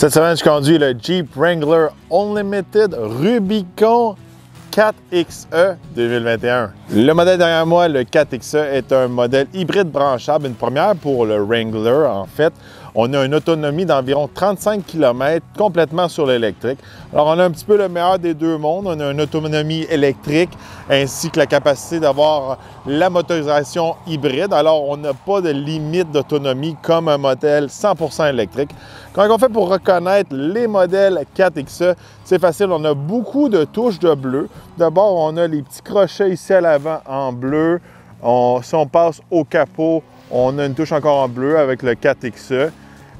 Cette semaine, je conduis le Jeep Wrangler Unlimited Rubicon 4XE 2021. Le modèle derrière moi, le 4XE, est un modèle hybride branchable, une première pour le Wrangler en fait. On a une autonomie d'environ 35 km complètement sur l'électrique. Alors, on a un petit peu le meilleur des deux mondes. On a une autonomie électrique ainsi que la capacité d'avoir la motorisation hybride. Alors, on n'a pas de limite d'autonomie comme un modèle 100% électrique. Quand on fait pour reconnaître les modèles 4XE, c'est facile. On a beaucoup de touches de bleu. D'abord, on a les petits crochets ici à l'avant en bleu. Si on passe au capot, on a une touche encore en bleu avec le 4XE.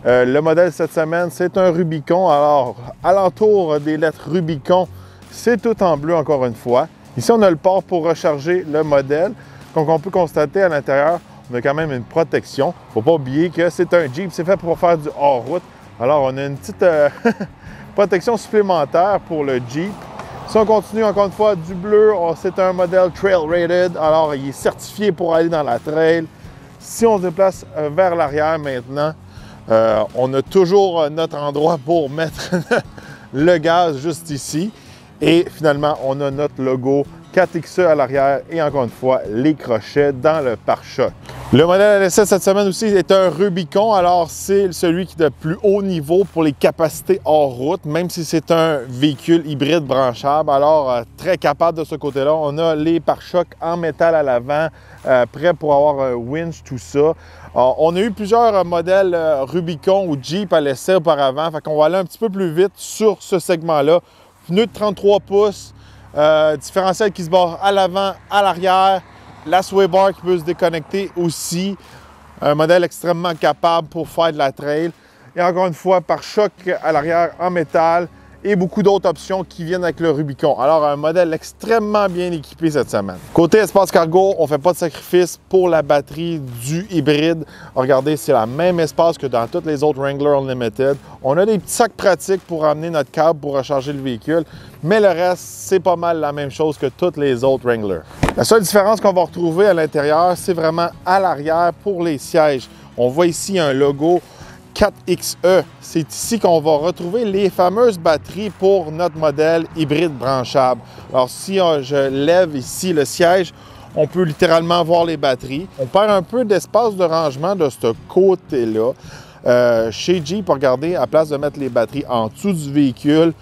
Le modèle cette semaine, c'est un Rubicon. Alors, alentour des lettres Rubicon, c'est tout en bleu encore une fois. Ici, on a le port pour recharger le modèle. Donc, on peut constater à l'intérieur, on a quand même une protection. Il ne faut pas oublier que c'est un Jeep, c'est fait pour faire du hors-route. Alors, on a une petite protection supplémentaire pour le Jeep. Si on continue encore une fois, du bleu, c'est un modèle Trail Rated. Alors, il est certifié pour aller dans la trail. Si on se déplace vers l'arrière maintenant, on a toujours notre endroit pour mettre le gaz juste ici. Et finalement, on a notre logo 4XE à l'arrière et encore une fois, les crochets dans le pare-choc. Le modèle LS cette semaine aussi est un Rubicon. Alors, c'est celui qui est de plus haut niveau pour les capacités hors route, même si c'est un véhicule hybride branchable. Alors, très capable de ce côté-là. On a les pare-chocs en métal à l'avant, prêts pour avoir un winch, tout ça. On a eu plusieurs modèles Rubicon ou Jeep à l'essai auparavant. Fait qu'on va aller un petit peu plus vite sur ce segment-là. Pneus de 33 pouces, différentiel qui se barre à l'avant, à l'arrière, la sway bar qui peut se déconnecter aussi. Un modèle extrêmement capable pour faire de la trail. Et encore une fois, pare-choc à l'arrière en métal et beaucoup d'autres options qui viennent avec le Rubicon. Alors, un modèle extrêmement bien équipé cette semaine. Côté espace cargo, on ne fait pas de sacrifice pour la batterie du hybride. Regardez, c'est le même espace que dans toutes les autres Wrangler Unlimited. On a des petits sacs pratiques pour amener notre câble pour recharger le véhicule, mais le reste, c'est pas mal la même chose que toutes les autres Wrangler. La seule différence qu'on va retrouver à l'intérieur, c'est vraiment à l'arrière pour les sièges. On voit ici un logo 4XE. C'est ici qu'on va retrouver les fameuses batteries pour notre modèle hybride branchable. Alors, si je lève ici le siège, on peut littéralement voir les batteries. On perd un peu d'espace de rangement de ce côté-là. Chez Jeep, regardez, à place de mettre les batteries en dessous du véhicule,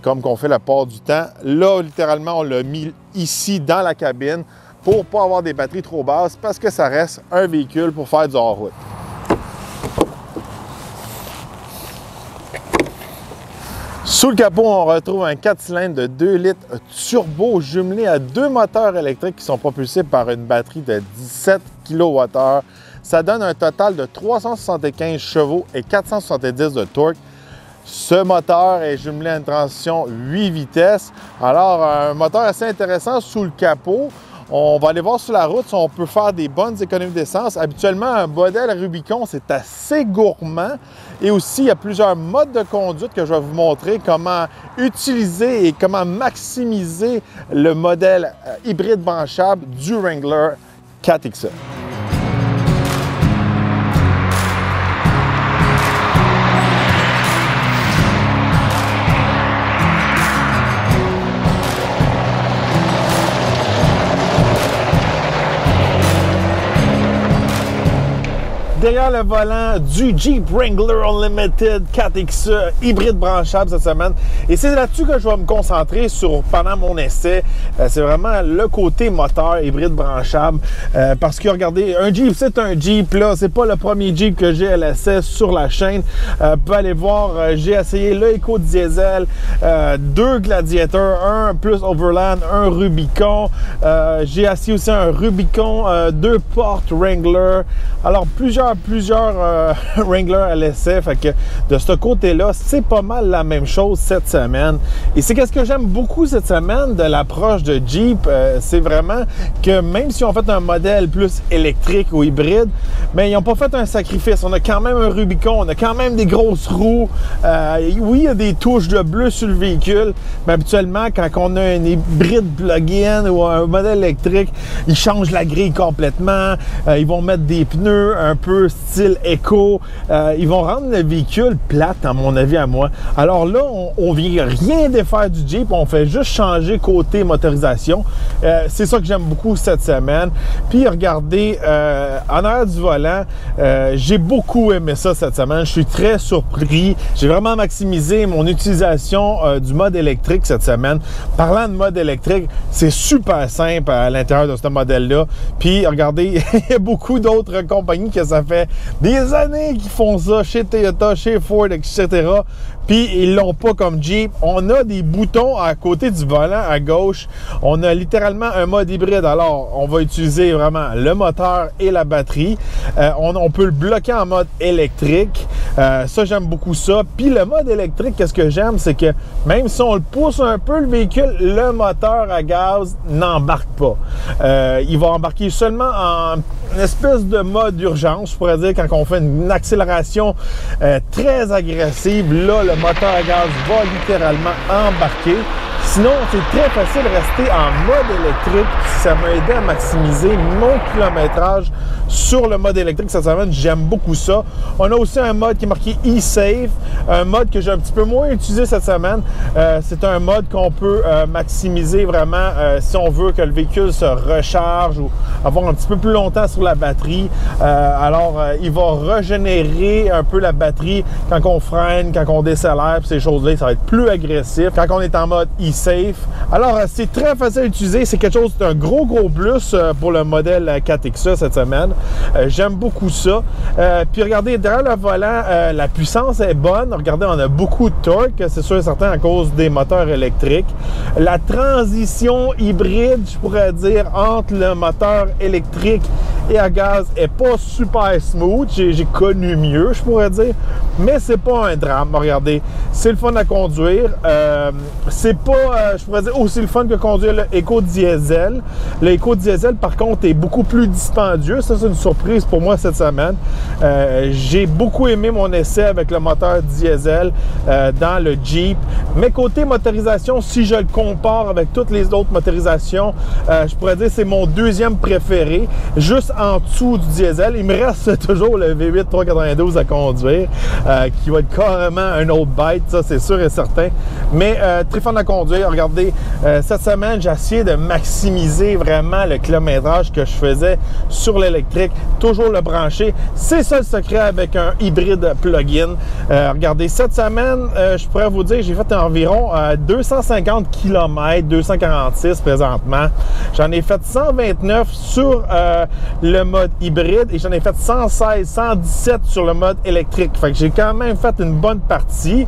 comme qu'on fait la part du temps, là, littéralement, on l'a mis ici dans la cabine pour ne pas avoir des batteries trop basses parce que ça reste un véhicule pour faire du hors-route. Sous le capot, on retrouve un 4 cylindres de 2 litres turbo jumelé à deux moteurs électriques qui sont propulsés par une batterie de 17 kWh. Ça donne un total de 375 chevaux et 470 de torque. Ce moteur est jumelé à une transmission 8 vitesses. Alors, un moteur assez intéressant sous le capot. On va aller voir sur la route si on peut faire des bonnes économies d'essence. Habituellement, un modèle Rubicon, c'est assez gourmand. Et aussi, il y a plusieurs modes de conduite que je vais vous montrer comment utiliser et comment maximiser le modèle hybride branchable du Wrangler 4XE. Derrière le volant du Jeep Wrangler Unlimited 4XE hybride branchable cette semaine. Et c'est là-dessus que je vais me concentrer pendant mon essai. C'est vraiment le côté moteur hybride branchable. Parce que regardez, un Jeep, c'est un Jeep. Là, c'est pas le premier Jeep que j'ai à l'essai sur la chaîne. Vous pouvez aller voir, j'ai essayé le EcoDiesel, deux Gladiator, un plus Overland, un Rubicon. J'ai essayé aussi un Rubicon, deux portes Wrangler. Alors, plusieurs Wrangler à l'essai. Fait que de ce côté-là, c'est pas mal la même chose cette semaine. Et c'est qu'est-ce que j'aime beaucoup cette semaine de l'approche de Jeep, c'est vraiment que même si on fait un modèle plus électrique ou hybride, mais ils n'ont pas fait un sacrifice. On a quand même un Rubicon, on a quand même des grosses roues. Oui, il y a des touches de bleu sur le véhicule, mais habituellement, quand on a un hybride plug-in ou un modèle électrique, ils changent la grille complètement. Ils vont mettre des pneus un peu peu style éco. Ils vont rendre le véhicule plate, à mon avis, à moi. Alors là, on vient rien défaire du Jeep, on fait juste changer côté motorisation. C'est ça que j'aime beaucoup cette semaine. Puis regardez, en arrière du volant, j'ai beaucoup aimé ça cette semaine. Je suis très surpris. J'ai vraiment maximisé mon utilisation du mode électrique cette semaine. Parlant de mode électrique, c'est super simple à l'intérieur de ce modèle-là. Puis regardez, il y a beaucoup d'autres compagnies que ça fait des années qu'ils font ça, chez Toyota, chez Ford, etc. Puis ils l'ont pas comme Jeep. On a des boutons à côté du volant à gauche. On a littéralement un mode hybride. Alors, on va utiliser vraiment le moteur et la batterie. On peut le bloquer en mode électrique. Ça, j'aime beaucoup ça. Puis le mode électrique, qu'est-ce que j'aime, c'est que même si on le pousse un peu, le véhicule, le moteur à gaz n'embarque pas. Il va embarquer seulement en une espèce de mode d'urgence, je pourrais dire, quand on fait une accélération très agressive. Là, le moteur à gaz va littéralement embarquer. Sinon, c'est très facile de rester en mode électrique. Ça m'a aidé à maximiser mon kilométrage sur le mode électrique cette semaine. J'aime beaucoup ça. On a aussi un mode qui est marqué e-Safe, un mode que j'ai un petit peu moins utilisé cette semaine. C'est un mode qu'on peut maximiser vraiment si on veut que le véhicule se recharge ou avoir un petit peu plus longtemps sur la batterie. Il va régénérer un peu la batterie quand on freine, quand on décélère, puis ces choses-là, ça va être plus agressif. Quand on est en mode e-Safe. Alors, c'est très facile à utiliser. C'est quelque chose d'un gros plus pour le modèle 4XE cette semaine. J'aime beaucoup ça. Puis regardez, derrière le volant, la puissance est bonne. Regardez, on a beaucoup de torque, c'est sûr et certain, à cause des moteurs électriques. La transition hybride, je pourrais dire, entre le moteur électrique et à gaz est pas super smooth. J'ai connu mieux, je pourrais dire. Mais c'est pas un drame. Regardez, c'est le fun à conduire. C'est pas, je pourrais dire, aussi le fun que conduire le EcoDiesel. Le EcoDiesel, par contre, est beaucoup plus dispendieux. Ça, c'est une surprise pour moi cette semaine. J'ai beaucoup aimé mon essai avec le moteur diesel dans le Jeep. Mais côté motorisation, si je le compare avec toutes les autres motorisations, je pourrais dire que c'est mon deuxième préféré. Juste en dessous du diesel, il me reste toujours le V8 392 à conduire, qui va être carrément un autre bête, ça c'est sûr et certain. Mais très fun à conduire. Regardez, cette semaine, j'ai essayé de maximiser vraiment le kilométrage que je faisais sur l'électrique, toujours le brancher. C'est ça le secret avec un hybride plug-in. Regardez, cette semaine, je pourrais vous dire, j'ai fait environ 250 km, 246 présentement. J'en ai fait 129 sur le mode hybride et j'en ai fait 116, 117 sur le mode électrique. Fait que j'ai quand même fait une bonne partie,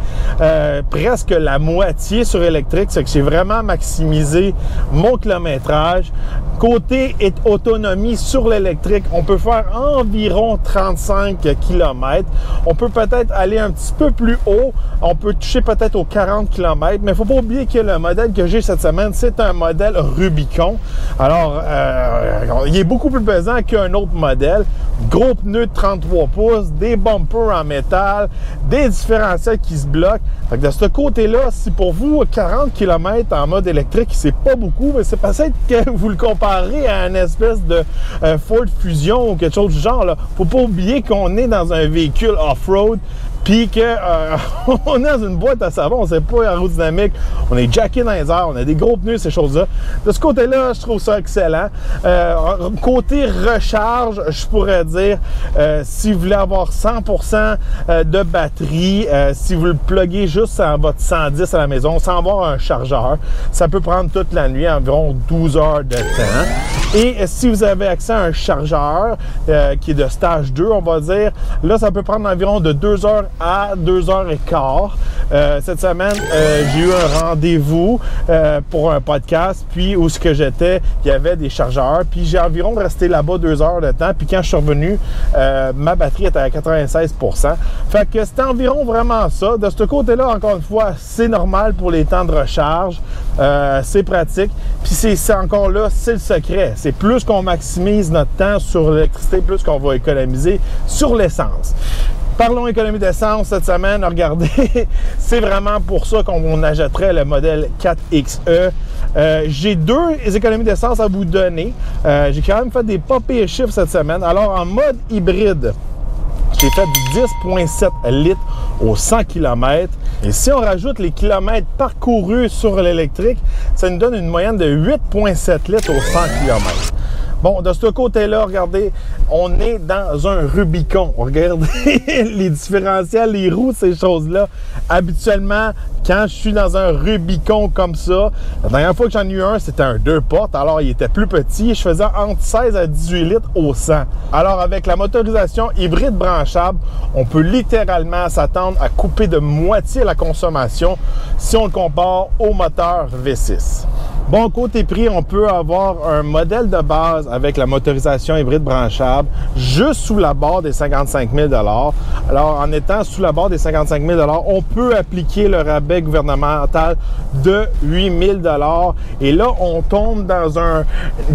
presque la moitié sur électrique. C'est que j'ai vraiment maximisé mon kilométrage. Côté autonomie sur l'électrique, on peut faire environ 35 km. On peut peut-être aller un petit peu plus haut. On peut toucher peut-être aux 40 km. Mais il ne faut pas oublier que le modèle que j'ai cette semaine, c'est un modèle Rubicon. Alors, il est beaucoup plus pesant qu'un autre modèle. Gros pneus de 33 pouces, des bumpers en métal, des différentiels qui se bloquent. Fait que de ce côté-là, si pour vous, 40 km en mode électrique, c'est pas beaucoup, mais c'est peut-être que vous le comparez à une espèce de Ford Fusion ou quelque chose du genre. Là. Faut pas oublier qu'on est dans un véhicule off-road, puis qu'on est dans une boîte à savon, c'est pas aérodynamique, on est jacké dans les airs, on a des gros pneus, ces choses-là. De ce côté-là, je trouve ça excellent. Côté recharge, je pourrais dire, si vous voulez avoir 100% de batterie, si vous le pluguez juste à votre 110 à la maison, sans avoir un chargeur, ça peut prendre toute la nuit, environ 12 heures de temps. Et si vous avez accès à un chargeur qui est de stage 2, on va dire, là, ça peut prendre environ de 2 heures à 2h15. Cette semaine, j'ai eu un rendez-vous pour un podcast, puis où ce que j'étais, il y avait des chargeurs, puis j'ai environ resté là-bas 2 heures de temps, puis quand je suis revenu, ma batterie était à 96%. Fait que c'était environ vraiment ça. De ce côté-là, encore une fois, c'est normal pour les temps de recharge, c'est pratique, puis c'est encore là, c'est le secret. C'est plus qu'on maximise notre temps sur l'électricité, plus qu'on va économiser sur l'essence. Parlons économie d'essence cette semaine. Regardez, c'est vraiment pour ça qu'on achèterait le modèle 4XE. J'ai 2 économies d'essence à vous donner. J'ai quand même fait des pas pires chiffres cette semaine. Alors, en mode hybride, C'est fait du 10,7 litres au 100 km. Et si on rajoute les kilomètres parcourus sur l'électrique, ça nous donne une moyenne de 8,7 litres au 100 km. Bon, de ce côté-là, regardez, on est dans un Rubicon. Regardez les différentiels, les roues, ces choses-là. Habituellement, quand je suis dans un Rubicon comme ça, la dernière fois que j'en ai eu un, c'était un 2 portes. Alors, il était plus petit. Je faisais entre 16 à 18 litres au 100. Alors, avec la motorisation hybride branchable, on peut littéralement s'attendre à couper de moitié la consommation si on le compare au moteur V6. Bon, côté prix, on peut avoir un modèle de base avec la motorisation hybride branchable juste sous la barre des 55 000 $. Alors, en étant sous la barre des 55 000 $, on peut appliquer le rabais gouvernemental de 8 000 $. Et là, on tombe dans un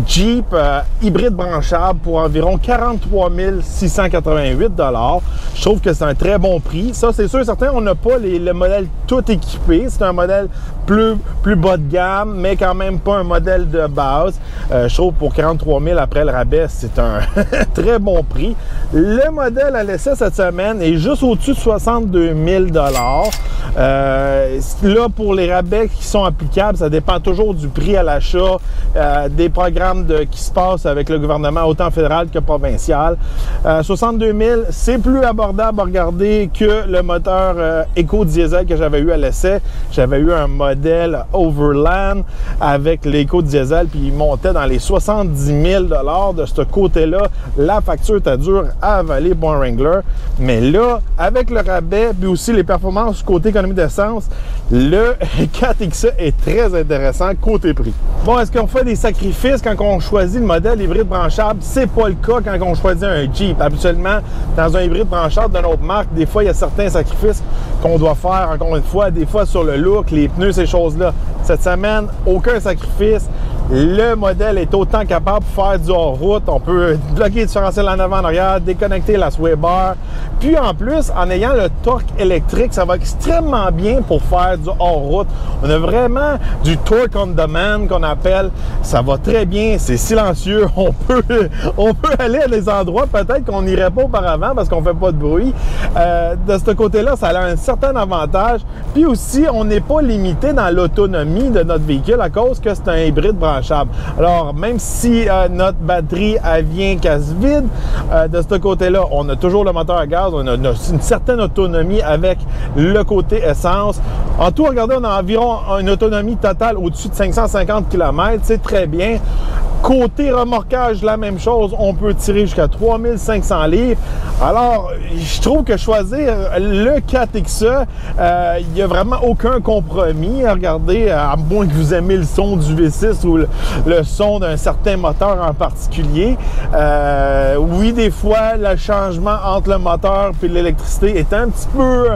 Jeep hybride branchable pour environ 43 688 $. Je trouve que c'est un très bon prix. Ça, c'est sûr et certain, on n'a pas le modèle tout équipé. C'est un modèle plus bas de gamme, mais quand même pas un modèle de base. Je trouve pour 43 000 après le rabais, c'est un très bon prix. Le modèle à l'essai cette semaine est juste au-dessus de 62 000 $. Là, pour les rabais qui sont applicables, ça dépend toujours du prix à l'achat, des programmes qui se passent avec le gouvernement, autant fédéral que provincial. 62 000, c'est plus abordable à regarder que le moteur éco-diesel que j'avais eu à l'essai. J'avais eu un modèle Overland avec l'éco-diesel, puis il montait dans les 70 000 $ de ce côté-là. La facture était dure à avaler pour un Wrangler. Mais là, avec le rabais, puis aussi les performances côté économie d'essence, le 4XE est très intéressant côté prix. Bon, est-ce qu'on fait des sacrifices quand on choisit le modèle hybride branchable? C'est pas le cas quand on choisit un Jeep. Habituellement, dans un hybride branchable d'une autre marque, des fois, il y a certains sacrifices qu'on doit faire, encore une fois, des fois sur le look, les pneus, ces choses-là. Cette semaine, aucun sacrifice. Le modèle est autant capable de faire du hors-route. On peut bloquer le différentiel en avant, en arrière, déconnecter la sway bar. Puis en plus, en ayant le torque électrique, ça va extrêmement bien pour faire du hors-route. On a vraiment du torque on demand qu'on appelle. Ça va très bien, c'est silencieux. On peut aller à des endroits peut-être qu'on n'irait pas auparavant parce qu'on fait pas de bruit. De ce côté-là, ça a un certain avantage. Puis aussi, on n'est pas limité dans l'autonomie de notre véhicule à cause que c'est un hybride branchable. Alors, même si notre batterie elle vient quasi vide, de ce côté-là, on a toujours le moteur à gaz, on a une certaine autonomie avec le côté essence. En tout, regardez, on a environ une autonomie totale au-dessus de 550 km, c'est très bien. Côté remorquage, la même chose, on peut tirer jusqu'à 3500 livres. Alors, je trouve que choisir le 4XE, il n'y a vraiment aucun compromis. Regardez, à moins que vous aimez le son du V6 ou le son d'un certain moteur en particulier. Oui, des fois, le changement entre le moteur et l'électricité est un petit peu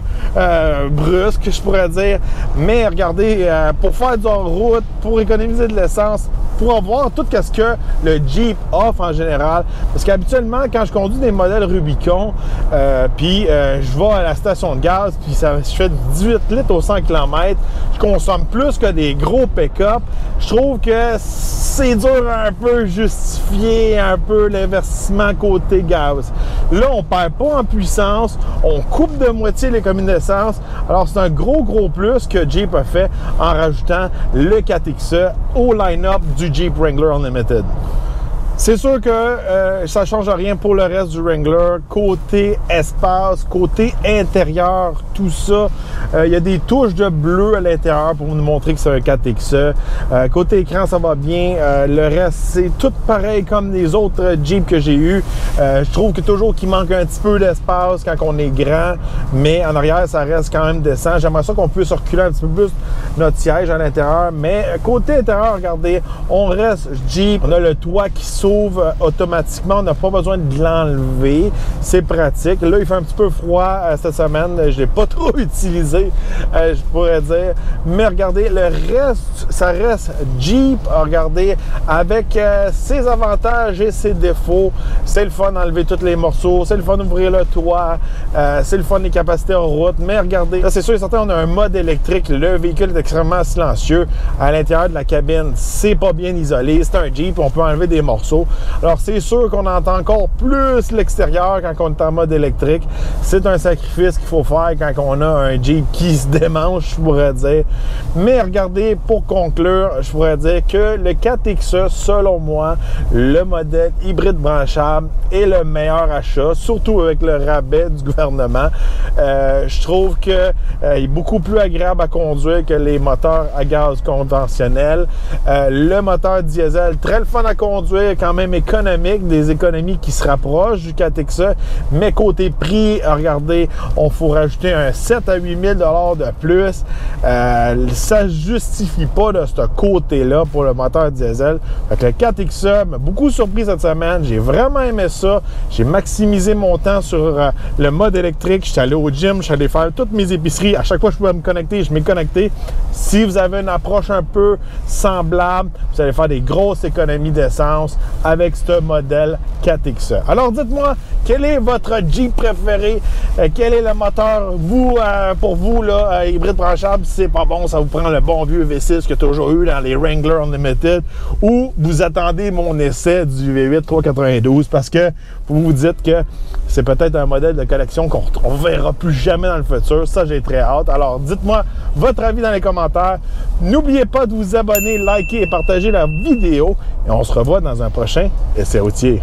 brusque, je pourrais dire. Mais regardez, pour faire du hors-route, pour économiser de l'essence, pour avoir tout ce que le Jeep offre en général. Parce qu'habituellement, quand je conduis des modèles Rubicon, puis je vais à la station de gaz, puis je fais 18 litres au 100 km, je consomme plus que des gros pick-up. Je trouve que c'est dur un peu justifier un peu l'investissement côté gaz. Là, on perd pas en puissance, on coupe de moitié l'économie d'essence. Alors, c'est un gros plus que Jeep a fait en rajoutant le 4XE au line-up du Jeep Wrangler Unlimited. C'est sûr que ça ne change rien pour le reste du Wrangler. Côté espace, côté intérieur, tout ça. Il y a des touches de bleu à l'intérieur pour nous montrer que c'est un 4XE. Côté écran, ça va bien. Le reste, c'est tout pareil comme les autres Jeeps que j'ai eu. Je trouve que toujours qu'il manque un petit peu d'espace quand on est grand. Mais en arrière, ça reste quand même décent. J'aimerais ça qu'on puisse reculer un petit peu plus notre siège à l'intérieur. Mais côté intérieur, regardez, on reste Jeep. On a le toit qui s'ouvre automatiquement, on n'a pas besoin de l'enlever, c'est pratique. Là, il fait un petit peu froid cette semaine, je ne l'ai pas trop utilisé, je pourrais dire, mais regardez, le reste, ça reste Jeep, regardez, avec ses avantages et ses défauts. C'est le fun d'enlever tous les morceaux, c'est le fun d'ouvrir le toit, c'est le fun des capacités en route, mais regardez, là, c'est sûr et certain, on a un mode électrique, le véhicule est extrêmement silencieux, à l'intérieur de la cabine, c'est pas bien isolé, c'est un Jeep, on peut enlever des morceaux. auto. Alors, c'est sûr qu'on entend encore plus l'extérieur quand on est en mode électrique. C'est un sacrifice qu'il faut faire quand on a un Jeep qui se démange, je pourrais dire. Mais regardez, pour conclure, je pourrais dire que le 4XE, selon moi, le modèle hybride branchable est le meilleur achat, surtout avec le rabais du gouvernement. Je trouve qu'il est beaucoup plus agréable à conduire que les moteurs à gaz conventionnels. Le moteur diesel, très le fun à conduire, quand même économique, des économies qui se rapprochent du 4XE, mais côté prix, regardez, on faut rajouter un 7 à 8 000 $ de plus. Ça ne justifie pas de ce côté-là pour le moteur diesel. Fait que le 4XE m'a beaucoup surpris cette semaine. J'ai vraiment aimé ça. J'ai maximisé mon temps sur le mode électrique. Je suis allé au gym, je suis allé faire toutes mes épiceries. À chaque fois que je pouvais me connecter, je m'ai connecté. Si vous avez une approche un peu semblable, vous allez faire des grosses économies d'essence avec ce modèle 4XE. Alors dites-moi, quel est votre Jeep préféré? Quel est le moteur, pour vous, là, hybride branchable? Si c'est pas bon, ça vous prend le bon vieux V6 qu'il y a toujours eu dans les Wrangler Unlimited, ou vous attendez mon essai du V8 392 parce que vous vous dites que c'est peut-être un modèle de collection qu'on ne verra plus jamais dans le futur. Ça, j'ai très hâte. Alors, dites-moi votre avis dans les commentaires. N'oubliez pas de vous abonner, liker et partager la vidéo. Et on se revoit dans un prochain essai routier.